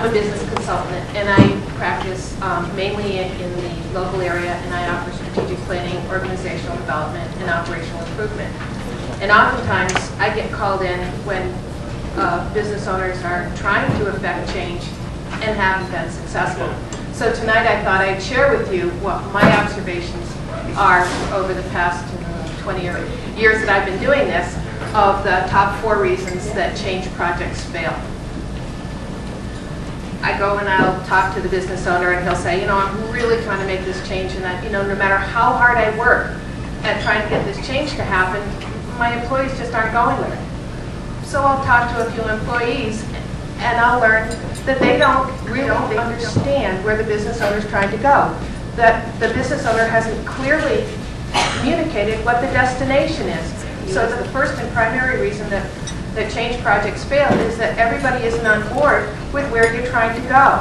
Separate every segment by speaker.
Speaker 1: I'm a business consultant, and I practice mainly in the local area, and I offer strategic planning, organizational development, and operational improvement. And oftentimes, I get called in when business owners are trying to affect change and haven't been successful. So tonight, I thought I'd share with you what my observations are over the past 20 years that I've been doing this, of the top 4 reasons that change projects fail. I go and I'll talk to the business owner, and he'll say, you know, I'm really trying to make this change, and that, you know, no matter how hard I work at trying to get this change to happen, my employees just aren't going with it. So I'll talk to a few employees, and I'll learn that they don't really understand where the business owner is trying to go. That the business owner hasn't clearly communicated what the destination is. So the first and primary reason that change projects fail is that everybody isn't on board with where you're trying to go.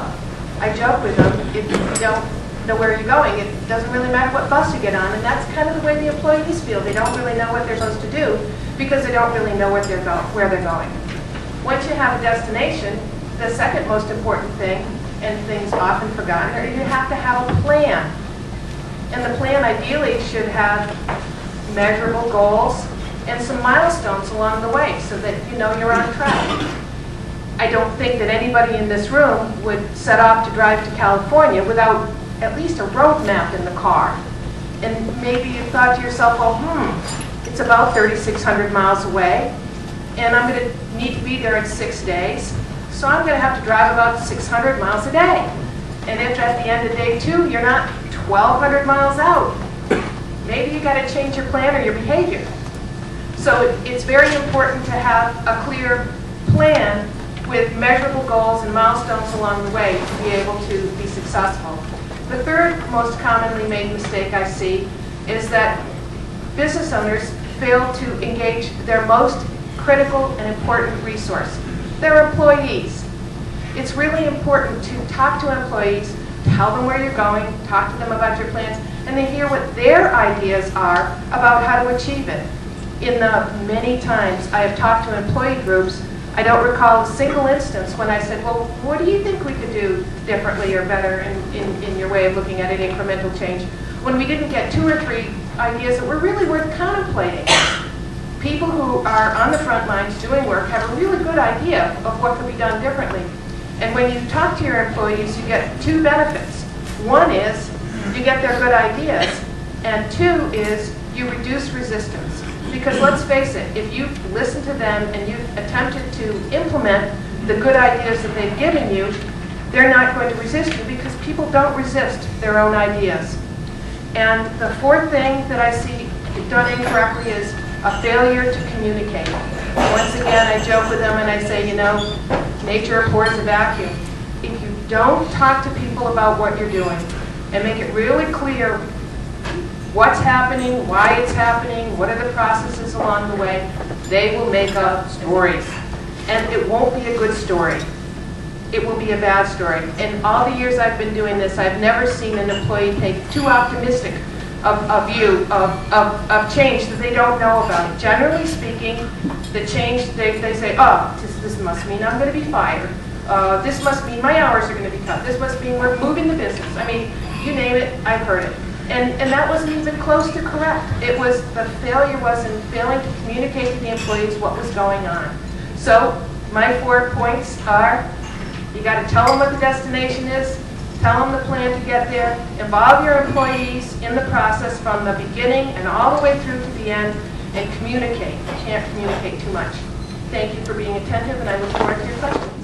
Speaker 1: I joke with them, if you don't know where you're going, it doesn't really matter what bus you get on, and that's kind of the way the employees feel. They don't really know what they're supposed to do because they don't really know where they're going. Once you have a destination, the second most important thing, and things often forgotten, are you have to have a plan. And the plan ideally should have measurable goals and some milestones along the way so that you know you're on track. I don't think that anybody in this room would set off to drive to California without at least a road map in the car. And maybe you thought to yourself, well, it's about 3,600 miles away, and I'm going to need to be there in 6 days, so I'm going to have to drive about 600 miles a day. And if at the end of day 2, you're not 1,200 miles out, maybe you got to change your plan or your behavior. So it's very important to have a clear plan with measurable goals and milestones along the way to be able to be successful. The third most commonly made mistake I see is that business owners fail to engage their most critical and important resource, their employees. It's really important to talk to employees, tell them where you're going, talk to them about your plans, and to hear what their ideas are about how to achieve it. In the many times I have talked to employee groups, I don't recall a single instance when I said, well, what do you think we could do differently or better in your way of looking at an incremental change, when we didn't get 2 or 3 ideas that were really worth contemplating. People who are on the front lines doing work have a really good idea of what could be done differently. And when you talk to your employees, you get 2 benefits. One is you get their good ideas, and 2 is you reduce resistance. Because let's face it, if you've listened to them and you've attempted to implement the good ideas that they've given you, they're not going to resist you because people don't resist their own ideas. And the 4th thing that I see done incorrectly is a failure to communicate. Once again, I joke with them and I say, you know, nature abhors a vacuum. If you don't talk to people about what you're doing and make it really clear what's happening, why it's happening, what are the processes along the way, they will make up stories. And it won't be a good story. It will be a bad story. In all the years I've been doing this, I've never seen an employee take too optimistic a view of change that they don't know about. Generally speaking, the change, they say, oh, this must mean I'm going to be fired. This must mean my hours are going to be cut. This must mean we're moving the business. I mean, you name it, I've heard it. And that wasn't even close to correct. It was, the failure was in failing to communicate to the employees what was going on. So my 4 points are, you got to tell them what the destination is, tell them the plan to get there, involve your employees in the process from the beginning and all the way through to the end, and communicate. You can't communicate too much. Thank you for being attentive, and I look forward to your questions.